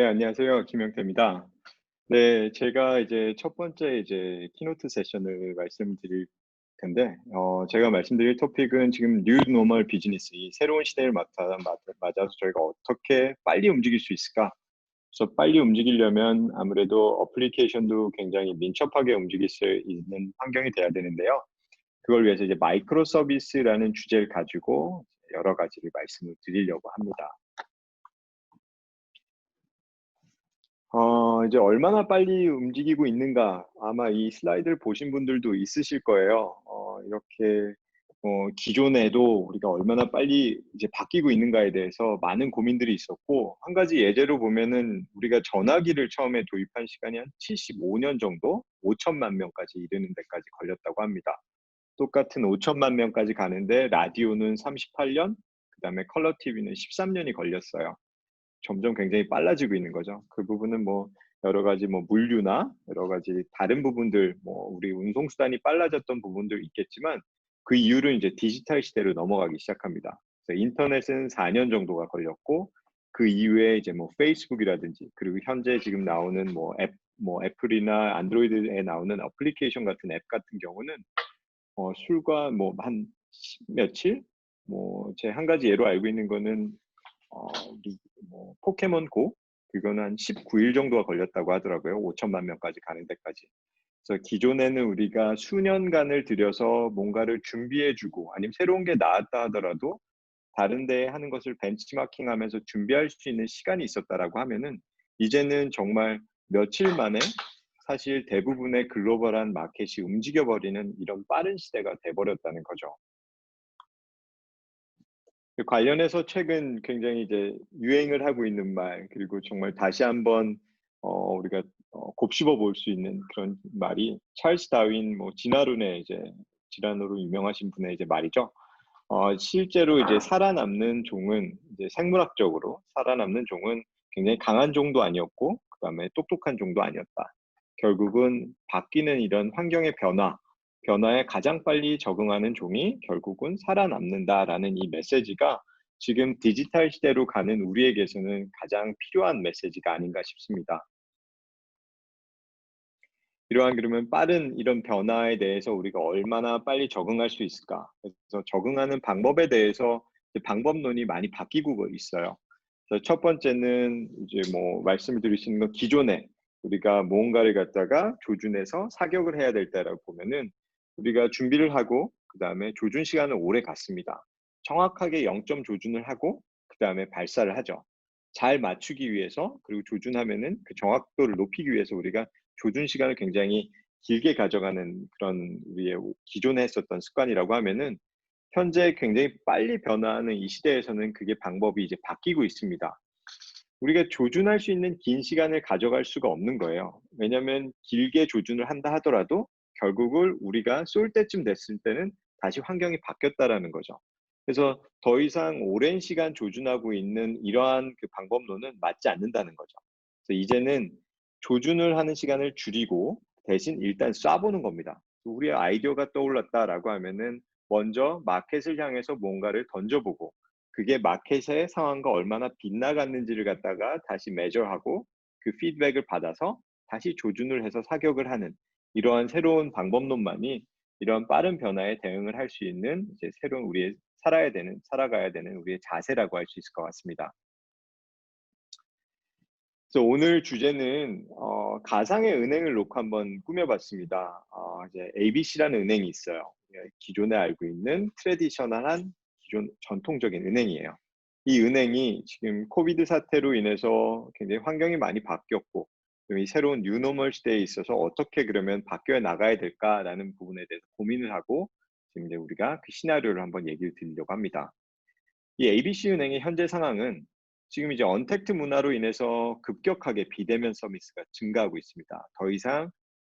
네, 안녕하세요. 김영태입니다. 네, 제가 이제 첫 번째 이제 키노트 세션을 말씀드릴 텐데, 제가 말씀드릴 토픽은 지금 뉴 노멀 비즈니스, 이 새로운 시대를 맞아서 저희가 어떻게 빨리 움직일 수 있을까? 그래서 빨리 움직이려면 아무래도 어플리케이션도 굉장히 민첩하게 움직일 수 있는 환경이 돼야 되는데요. 그걸 위해서 이제 마이크로 서비스라는 주제를 가지고 여러 가지를 말씀을 드리려고 합니다. 이제 얼마나 빨리 움직이고 있는가 아마 이 슬라이드를 보신 분들도 있으실 거예요. 이렇게 기존에도 우리가 얼마나 빨리 이제 바뀌고 있는가에 대해서 많은 고민들이 있었고, 한 가지 예제로 보면은 우리가 전화기를 처음에 도입한 시간이 한 75년 정도, 5천만 명까지 이르는 데까지 걸렸다고 합니다. 똑같은 5천만 명까지 가는데 라디오는 38년, 그다음에 컬러 TV는 13년이 걸렸어요. 점점 굉장히 빨라지고 있는 거죠. 그 부분은 뭐 여러 가지 뭐 물류나 여러 가지 다른 부분들, 뭐 우리 운송 수단이 빨라졌던 부분도 있겠지만, 그 이후로 이제 디지털 시대로 넘어가기 시작합니다. 그래서 인터넷은 4년 정도가 걸렸고, 그 이후에 이제 뭐 페이스북이라든지, 그리고 현재 지금 나오는 뭐 애플이나 안드로이드에 나오는 어플리케이션 같은 앱 같은 경우는 술과 뭐 한 며칠, 뭐 제 한 가지 예로 알고 있는 거는 어 리 뭐 포켓몬 고, 그거는 한 19일 정도가 걸렸다고 하더라고요. 5천만 명까지 가는 데까지. 그래서 기존에는 우리가 수년간을 들여서 뭔가를 준비해 주고, 아니면 새로운 게 나왔다 하더라도 다른 데에 하는 것을 벤치마킹하면서 준비할 수 있는 시간이 있었다라고 하면은, 이제는 정말 며칠 만에 사실 대부분의 글로벌한 마켓이 움직여 버리는 이런 빠른 시대가 돼 버렸다는 거죠. 그 관련해서 최근 굉장히 이제 유행을 하고 있는 말, 그리고 정말 다시 한번 우리가 곱씹어 볼 수 있는 그런 말이 찰스 다윈, 뭐 진화론의 이제 질환으로 유명하신 분의 이제 말이죠. 실제로 이제 살아남는 종은, 이제 생물학적으로 살아남는 종은 굉장히 강한 종도 아니었고, 그다음에 똑똑한 종도 아니었다. 결국은 바뀌는 이런 환경의 변화에 가장 빨리 적응하는 종이 결국은 살아남는다라는 이 메시지가 지금 디지털 시대로 가는 우리에게서는 가장 필요한 메시지가 아닌가 싶습니다. 이러한 그러면 빠른 이런 변화에 대해서 우리가 얼마나 빨리 적응할 수 있을까? 그래서 적응하는 방법에 대해서 이제 방법론이 많이 바뀌고 있어요. 그래서 첫 번째는 이제 뭐 말씀을 드릴 수 있는 건, 기존에 우리가 무언가를 갖다가 조준해서 사격을 해야 될 때라고 보면은 우리가 준비를 하고 그다음에 조준 시간을 오래 갖습니다. 정확하게 0점 조준을 하고 그다음에 발사를 하죠. 잘 맞추기 위해서, 그리고 조준하면은 그 정확도를 높이기 위해서 우리가 조준 시간을 굉장히 길게 가져가는 그런 우리의 기존에 했었던 습관이라고 하면은, 현재 굉장히 빨리 변화하는 이 시대에서는 그게 방법이 이제 바뀌고 있습니다. 우리가 조준할 수 있는 긴 시간을 가져갈 수가 없는 거예요. 왜냐하면 길게 조준을 한다 하더라도 결국을 우리가 쏠 때쯤 됐을 때는 다시 환경이 바뀌었다라는 거죠. 그래서 더 이상 오랜 시간 조준하고 있는 이러한 그 방법론은 맞지 않는다는 거죠. 그래서 이제는 조준을 하는 시간을 줄이고 대신 일단 쏴보는 겁니다. 우리의 아이디어가 떠올랐다라고 하면은 먼저 마켓을 향해서 뭔가를 던져보고, 그게 마켓의 상황과 얼마나 빗나갔는지를 갖다가 다시 메저하고, 그 피드백을 받아서 다시 조준을 해서 사격을 하는 이러한 새로운 방법론만이 이런 빠른 변화에 대응을 할 수 있는 이제 새로운 우리의 살아가야 되는 우리의 자세라고 할 수 있을 것 같습니다. 그래서 오늘 주제는 가상의 은행을 놓고 한번 꾸며봤습니다. 이제 ABC라는 은행이 있어요. 기존에 알고 있는 트레디셔널한 기존 전통적인 은행이에요. 이 은행이 지금 코비드 사태로 인해서 굉장히 환경이 많이 바뀌었고, 이 새로운 뉴노멀 시대에 있어서 어떻게 그러면 바뀌어 나가야 될까라는 부분에 대해서 고민을 하고, 지금 이제 우리가 그 시나리오를 한번 얘기를 드리려고 합니다. 이 ABC 은행의 현재 상황은, 지금 이제 언택트 문화로 인해서 급격하게 비대면 서비스가 증가하고 있습니다. 더 이상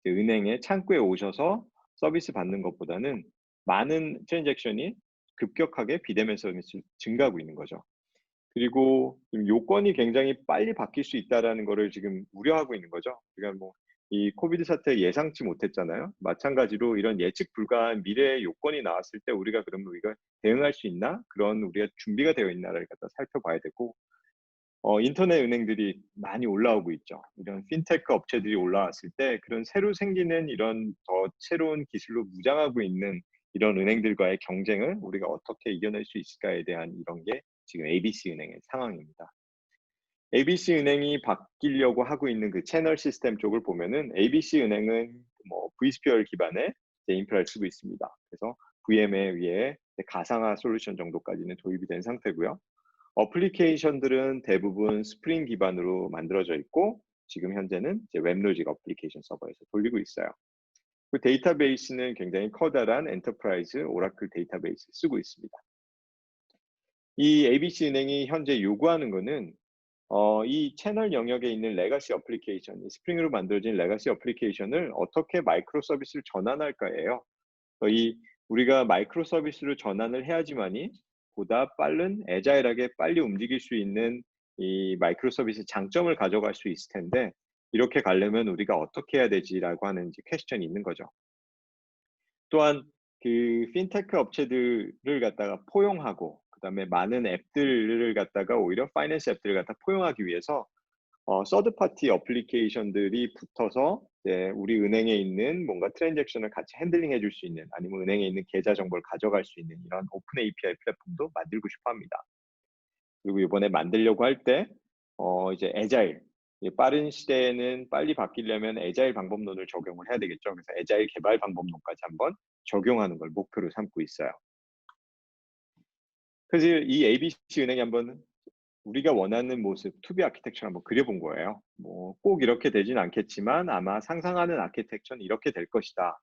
은행에 창구에 오셔서 서비스 받는 것보다는 많은 트랜잭션이 급격하게 비대면 서비스 증가하고 있는 거죠. 그리고 지금 요건이 굉장히 빨리 바뀔 수 있다라는 거를 지금 우려하고 있는 거죠. 그러니까 뭐 이 코비드 사태 예상치 못했잖아요. 마찬가지로 이런 예측 불가한 미래의 요건이 나왔을 때 우리가 그러면 우리가 대응할 수 있나? 그런 우리가 준비가 되어 있나를 갖다 살펴봐야 되고, 인터넷 은행들이 많이 올라오고 있죠. 이런 핀테크 업체들이 올라왔을 때 그런 새로 생기는 이런 더 새로운 기술로 무장하고 있는 이런 은행들과의 경쟁을 우리가 어떻게 이겨낼 수 있을까에 대한 이런 게 지금 ABC 은행의 상황입니다. ABC 은행이 바뀌려고 하고 있는 그 채널 시스템 쪽을 보면은 ABC 은행은 뭐 vSphere 기반의 이제 인프라를 쓰고 있습니다. 그래서 VM에 위에 가상화 솔루션 정도까지는 도입이 된 상태고요. 어플리케이션들은 대부분 스프링 기반으로 만들어져 있고 지금 현재는 이제 웹로직 어플리케이션 서버에서 돌리고 있어요. 그 데이터베이스는 굉장히 커다란 엔터프라이즈 오라클 데이터베이스 쓰고 있습니다. 이 ABC 은행이 현재 요구하는 거는 이 채널 영역에 있는 레가시 어플리케이션, 이 스프링으로 만들어진 레가시 어플리케이션을 어떻게 마이크로 서비스를 전환할까예요. 이 우리가 마이크로 서비스로 전환을 해야지만이 보다 빠른 애자일하게 빨리 움직일 수 있는 이 마이크로 서비스 장점을 가져갈 수 있을 텐데 이렇게 가려면 우리가 어떻게 해야 되지라고 하는 이제 퀘스천이 있는 거죠. 또한 그 핀테크 업체들을 갖다가 포용하고 그다음에 많은 앱들을 갖다가 오히려 파이낸스 앱들을 갖다 포용하기 위해서 서드 파티 어플리케이션들이 붙어서 이제 우리 은행에 있는 뭔가 트랜잭션을 같이 핸들링 해줄 수 있는 아니면 은행에 있는 계좌 정보를 가져갈 수 있는 이런 오픈 API 플랫폼도 만들고 싶어 합니다. 그리고 이번에 만들려고 할 때 이제 애자일 빠른 시대에는 빨리 바뀌려면 애자일 방법론을 적용을 해야 되겠죠. 그래서 애자일 개발 방법론까지 한번 적용하는 걸 목표로 삼고 있어요. 그래서 이 ABC 은행이 한번 우리가 원하는 모습 투비 아키텍처를 한번 그려본 거예요. 뭐 꼭 이렇게 되진 않겠지만 아마 상상하는 아키텍처는 이렇게 될 것이다.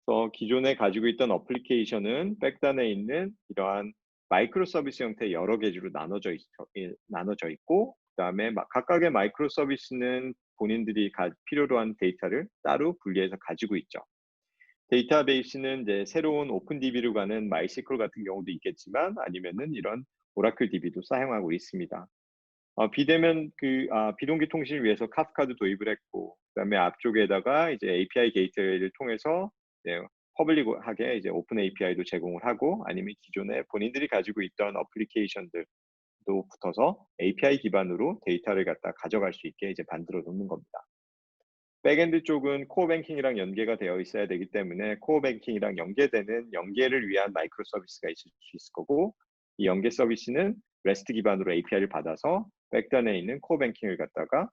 그래서 기존에 가지고 있던 어플리케이션은 백단에 있는 이러한 마이크로 서비스 형태의 여러 개주로 나눠져 있고 그다음에 각각의 마이크로 서비스는 본인들이 필요로 한 데이터를 따로 분리해서 가지고 있죠. 데이터베이스는 이제 새로운 오픈DB로 가는 마이스QL 같은 경우도 있겠지만 아니면은 이런 오라클 DB도 사용하고 있습니다. 비대면 비동기 통신을 위해서 카프카도 도입을 했고 그다음에 앞쪽에다가 이제 API 게이트웨이를 통해서 이제 퍼블릭하게 이제 오픈 API도 제공을 하고 아니면 기존에 본인들이 가지고 있던 어플리케이션들도 붙어서 API 기반으로 데이터를 갖다 가져갈 수 있게 이제 만들어 놓는 겁니다. 백엔드 쪽은 코어 뱅킹이랑 연계가 되어 있어야 되기 때문에 코어 뱅킹이랑 연계되는 연계를 위한 마이크로 서비스가 있을 수 있을 거고 이 연계 서비스는 REST 기반으로 API를 받아서 백단에 있는 코어 뱅킹을 갖다가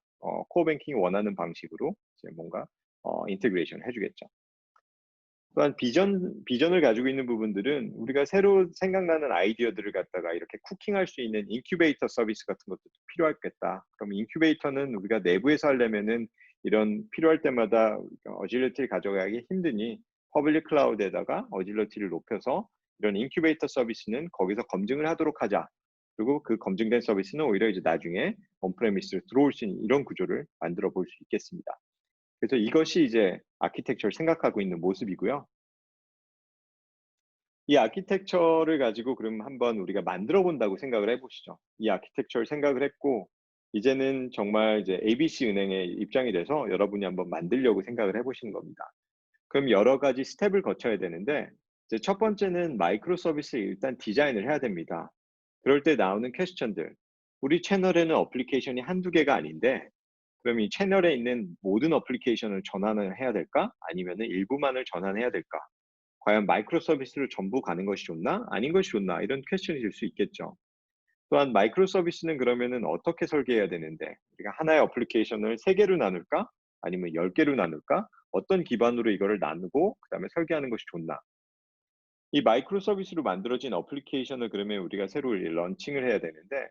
코어 뱅킹이 원하는 방식으로 이제 뭔가 인테그레이션 해주겠죠. 또한 비전을 가지고 있는 부분들은 우리가 새로 생각나는 아이디어들을 갖다가 이렇게 쿠킹할 수 있는 인큐베이터 서비스 같은 것도 필요하겠다. 그럼 인큐베이터는 우리가 내부에서 하려면은 이런 필요할 때마다 어질러티를 가져가기 힘드니 퍼블릭 클라우드에다가 어질러티를 높여서 이런 인큐베이터 서비스는 거기서 검증을 하도록 하자. 그리고 그 검증된 서비스는 오히려 이제 나중에 온프레미스로 들어올 수 있는 이런 구조를 만들어 볼 수 있겠습니다. 그래서 이것이 이제 아키텍처를 생각하고 있는 모습이고요. 이 아키텍처를 가지고 그럼 한번 우리가 만들어 본다고 생각을 해 보시죠. 이 아키텍처를 생각을 했고 이제는 정말 이제 ABC 은행의 입장이 돼서 여러분이 한번 만들려고 생각을 해 보시는 겁니다. 그럼 여러 가지 스텝을 거쳐야 되는데 이제 첫 번째는 마이크로 서비스를 일단 디자인을 해야 됩니다. 그럴 때 나오는 퀘스천들. 우리 채널에는 어플리케이션이 한두 개가 아닌데 그럼 이 채널에 있는 모든 어플리케이션을 전환을 해야 될까? 아니면은 일부만을 전환해야 될까? 과연 마이크로 서비스를 전부 가는 것이 좋나? 아닌 것이 좋나? 이런 퀘스천이 될 수 있겠죠. 또한 마이크로 서비스는 그러면은 어떻게 설계해야 되는데 우리가 하나의 어플리케이션을 3개로 나눌까? 아니면 10개로 나눌까? 어떤 기반으로 이거를 나누고 그다음에 설계하는 것이 좋나? 이 마이크로 서비스로 만들어진 어플리케이션을 그러면 우리가 새로 런칭을 해야 되는데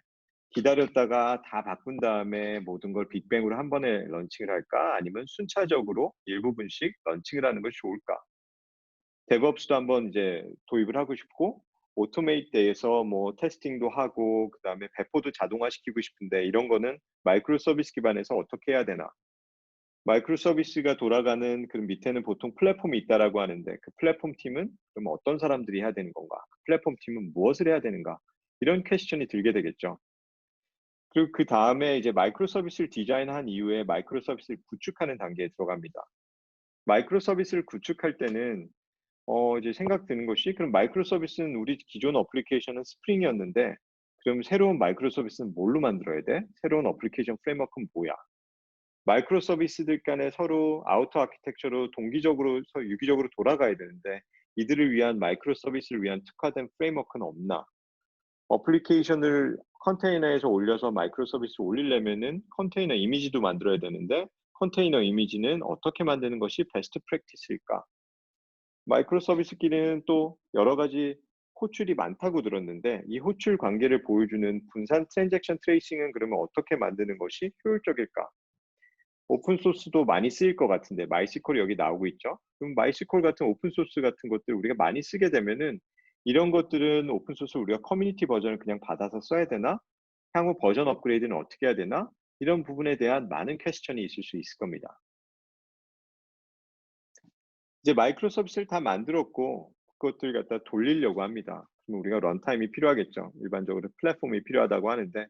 기다렸다가 다 바꾼 다음에 모든 걸 빅뱅으로 한 번에 런칭을 할까? 아니면 순차적으로 일부분씩 런칭을 하는 것이 좋을까? 데브옵스도 한번 이제 도입을 하고 싶고 오토메이트돼서 뭐 테스팅도 하고 그다음에 배포도 자동화시키고 싶은데 이런 거는 마이크로 서비스 기반에서 어떻게 해야 되나? 마이크로 서비스가 돌아가는 그 밑에는 보통 플랫폼이 있다라고 하는데 그 플랫폼 팀은 그럼 어떤 사람들이 해야 되는 건가? 그 플랫폼 팀은 무엇을 해야 되는가? 이런 퀘스천이 들게 되겠죠. 그리고 그다음에 이제 마이크로 서비스를 디자인한 이후에 마이크로 서비스를 구축하는 단계에 들어갑니다. 마이크로 서비스를 구축할 때는 이제 생각 드는 것이 그럼 마이크로 서비스는 우리 기존 어플리케이션은 스프링이었는데 그럼 새로운 마이크로 서비스는 뭘로 만들어야 돼? 새로운 어플리케이션 프레임워크는 뭐야? 마이크로 서비스들 간에 서로 아우터 아키텍처로 동기적으로 유기적으로 돌아가야 되는데 이들을 위한 마이크로 서비스를 위한 특화된 프레임워크는 없나? 어플리케이션을 컨테이너에서 올려서 마이크로 서비스를 올리려면은 컨테이너 이미지도 만들어야 되는데 컨테이너 이미지는 어떻게 만드는 것이 베스트 프랙티스일까? 마이크로 서비스끼리는 또 여러 가지 호출이 많다고 들었는데 이 호출 관계를 보여주는 분산 트랜잭션 트레이싱은 그러면 어떻게 만드는 것이 효율적일까? 오픈 소스도 많이 쓰일 것 같은데 마이스컬이 여기 나오고 있죠. 그럼 마이스컬 같은 오픈 소스 같은 것들 우리가 많이 쓰게 되면은 이런 것들은 오픈 소스 우리가 커뮤니티 버전을 그냥 받아서 써야 되나? 향후 버전 업그레이드는 어떻게 해야 되나? 이런 부분에 대한 많은 퀘스천이 있을 수 있을 겁니다. 이제 마이크로 서비스를 다 만들었고 그것들 갖다 돌리려고 합니다. 그럼 우리가 런타임이 필요하겠죠. 일반적으로 플랫폼이 필요하다고 하는데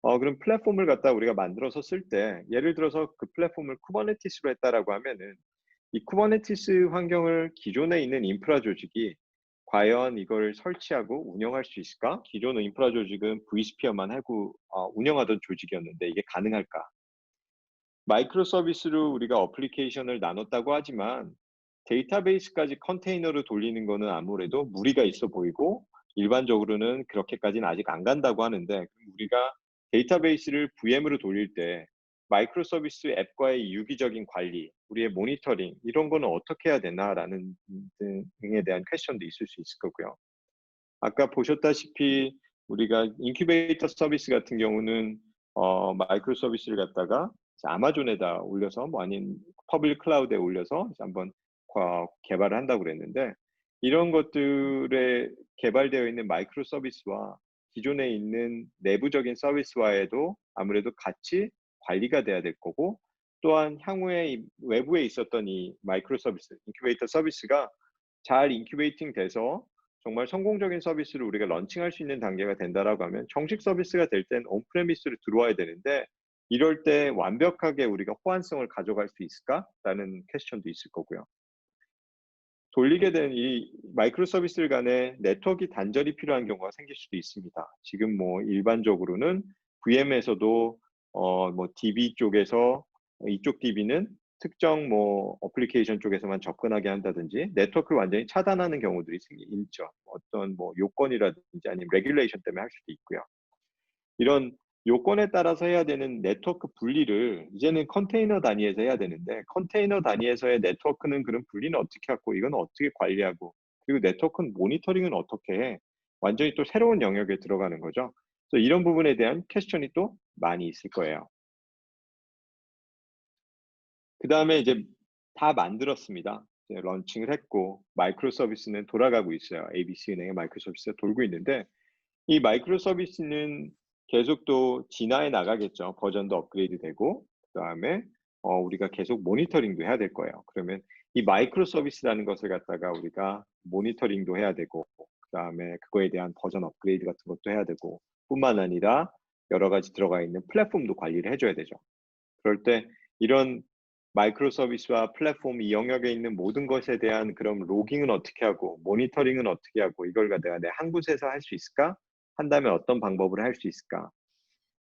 그럼 플랫폼을 갖다 우리가 만들어서 쓸 때 예를 들어서 그 플랫폼을 쿠버네티스로 했다라고 하면은 이 쿠버네티스 환경을 기존에 있는 인프라 조직이 과연 이걸 설치하고 운영할 수 있을까? 기존의 인프라 조직은 vSphere만 하고 운영하던 조직이었는데 이게 가능할까? 마이크로 서비스로 우리가 어플리케이션을 나눴다고 하지만 데이터베이스까지 컨테이너로 돌리는 거는 아무래도 무리가 있어 보이고 일반적으로는 그렇게까지는 아직 안 간다고 하는데 그럼 우리가 데이터베이스를 VM으로 돌릴 때 마이크로 서비스 앱과의 유기적인 관리, 우리의 모니터링 이런 거는 어떻게 해야 되나라는 등에 대한 퀘스천도 있을 수 있을 거고요. 아까 보셨다시피 우리가 인큐베이터 서비스 같은 경우는 마이크로 서비스를 갖다가 이제 아마존에다 올려서 뭐 아닌 퍼블릭 클라우드에 올려서 이제 한번 개발을 한다고 그랬는데 이런 것들에 개발되어 있는 마이크로 서비스와 기존에 있는 내부적인 서비스와에도 아무래도 같이 관리가 돼야 될 거고 또한 향후에 이 외부에 있었던 이 마이크로 서비스, 인큐베이터 서비스가 잘 인큐베이팅 돼서 정말 성공적인 서비스를 우리가 런칭할 수 있는 단계가 된다라고 하면 정식 서비스가 될 땐 온프레미스로 들어와야 되는데 이럴 때 완벽하게 우리가 호환성을 가져갈 수 있을까라는 퀘스천도 있을 거고요. 돌리게 된 이 마이크로 서비스들 간에 네트워크 단절이 필요한 경우가 생길 수도 있습니다. 지금 뭐 일반적으로는 VM에서도 뭐 DB 쪽에서 이쪽 DB는 특정 뭐 어플리케이션 쪽에서만 접근하게 한다든지 네트워크를 완전히 차단하는 경우들이 있죠. 어떤 뭐 요건이라든지 아니면 레귤레이션 때문에 할 수도 있고요. 이런 요건에 따라서 해야 되는 네트워크 분리를 이제는 컨테이너 단위에서 해야 되는데 컨테이너 단위에서의 네트워크는 그런 분리는 어떻게 하고 이건 어떻게 관리하고 그리고 네트워크 모니터링은 어떻게 해? 완전히 또 새로운 영역에 들어가는 거죠. 그래서 이런 부분에 대한 퀘스천이 또 많이 있을 거예요. 그다음에 이제 다 만들었습니다. 이제 런칭을 했고 마이크로 서비스는 돌아가고 있어요. ABC은행의 마이크로 서비스가 돌고 있는데 이 마이크로 서비스는 계속 또 진화해 나가겠죠. 버전도 업그레이드 되고 그다음에 우리가 계속 모니터링도 해야 될 거예요. 그러면 이 마이크로 서비스라는 것을 갖다가 우리가 모니터링도 해야 되고 그다음에 그거에 대한 버전 업그레이드 같은 것도 해야 되고 뿐만 아니라 여러 가지 들어가 있는 플랫폼도 관리를 해 줘야 되죠. 그럴 때 이런 마이크로 서비스와 플랫폼 이 영역에 있는 모든 것에 대한 그런 로깅은 어떻게 하고 모니터링은 어떻게 하고 이걸 내가 내 한 곳에서 할 수 있을까? 한다면 어떤 방법으로 할 수 있을까?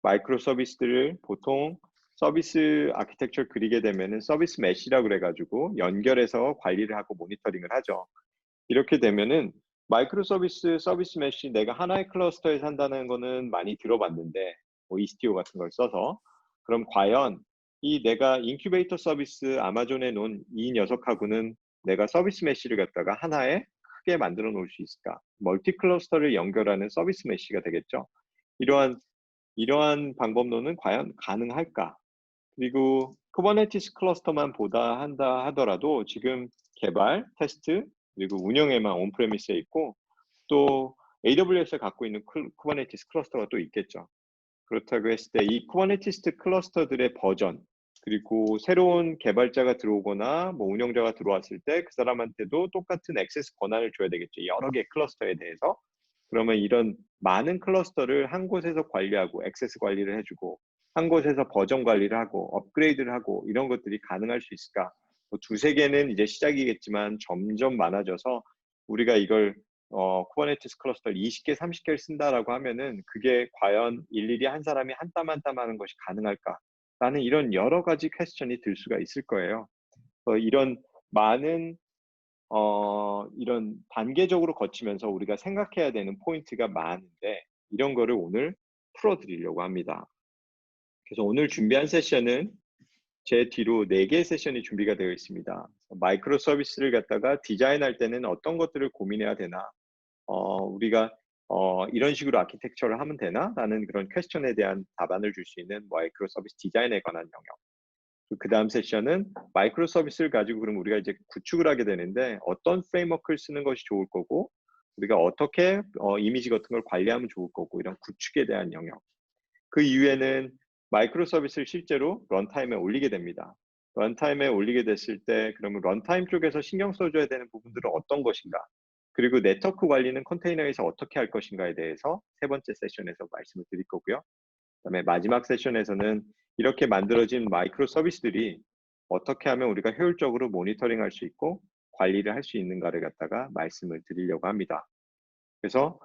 마이크로 서비스들을 보통 서비스 아키텍처 그리게 되면은 서비스 메시라고 그래 가지고 연결해서 관리를 하고 모니터링을 하죠. 이렇게 되면은 마이크로 서비스 메시 내가 하나의 클러스터에서 한다는 거는 많이 들어봤는데 뭐 이스티오 같은 걸 써서 그럼 과연 이 내가 인큐베이터 서비스 아마존에 놓은 이 녀석하고는 내가 서비스 메시를 갖다가 하나에 크게 만들어 놓을 수 있을까? 멀티 클러스터를 연결하는 서비스 메시가 되겠죠. 이러한 이러한 방법론은 과연 가능할까? 그리고 쿠버네티스 클러스터만 보다 한다 하더라도 지금 개발, 테스트, 그리고 운영에만 온프레미스에 있고 또 AWS에 갖고 있는 쿠버네티스 클러스터가 또 있겠죠. 그렇다고 했을 때 이 쿠버네티스 클러스터들의 버전 그리고 새로운 개발자가 들어오거나 뭐 운영자가 들어왔을 때 그 사람한테도 똑같은 액세스 권한을 줘야 되겠죠. 여러 개의 클러스터에 대해서. 그러면 이런 많은 클러스터를 한 곳에서 관리하고 액세스 관리를 해주고 한 곳에서 버전 관리를 하고 업그레이드를 하고 이런 것들이 가능할 수 있을까? 뭐 두세 개는 이제 시작이겠지만 점점 많아져서 우리가 이걸 쿠버네티스 클러스터를 20개, 30개를 쓴다라고 하면은 그게 과연 일일이 한 사람이 한 땀 한 땀 하는 것이 가능할까라는 이런 여러 가지 퀘스천이 들 수가 있을 거예요. 이런 많은 이런 단계적으로 거치면서 우리가 생각해야 되는 포인트가 많은데 이런 거를 오늘 풀어 드리려고 합니다. 그래서 오늘 준비한 세션은 제 뒤로 4개의 세션이 준비가 되어 있습니다. 마이크로 서비스를 갖다가 디자인할 때는 어떤 것들을 고민해야 되나? 우리가 이런 식으로 아키텍처를 하면 되나? 라는 그런 퀘스천에 대한 답안을 줄 수 있는 마이크로 서비스 디자인에 관한 영역. 그다음 세션은 마이크로 서비스를 가지고 그럼 우리가 이제 구축을 하게 되는데 어떤 프레임워크를 쓰는 것이 좋을 거고 우리가 어떻게 이미지 같은 걸 관리하면 좋을 거고 이런 구축에 대한 영역. 그 이후에는 마이크로 서비스를 실제로 런타임에 올리게 됩니다. 런타임에 올리게 됐을 때 그러면 런타임 쪽에서 신경 써줘야 되는 부분들은 어떤 것인가? 그리고 네트워크 관리는 컨테이너에서 어떻게 할 것인가에 대해서 세 번째 세션에서 말씀을 드릴 거고요. 그다음에 마지막 세션에서는 이렇게 만들어진 마이크로 서비스들이 어떻게 하면 우리가 효율적으로 모니터링할 수 있고 관리를 할 수 있는가를 갖다가 말씀을 드리려고 합니다. 그래서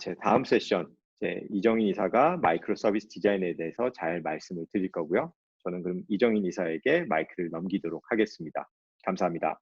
제 다음 세션 제 이정인 이사가 마이크로 서비스 디자인에 대해서 잘 말씀을 드릴 거고요. 저는 그럼 이정인 이사에게 마이크를 넘기도록 하겠습니다. 감사합니다.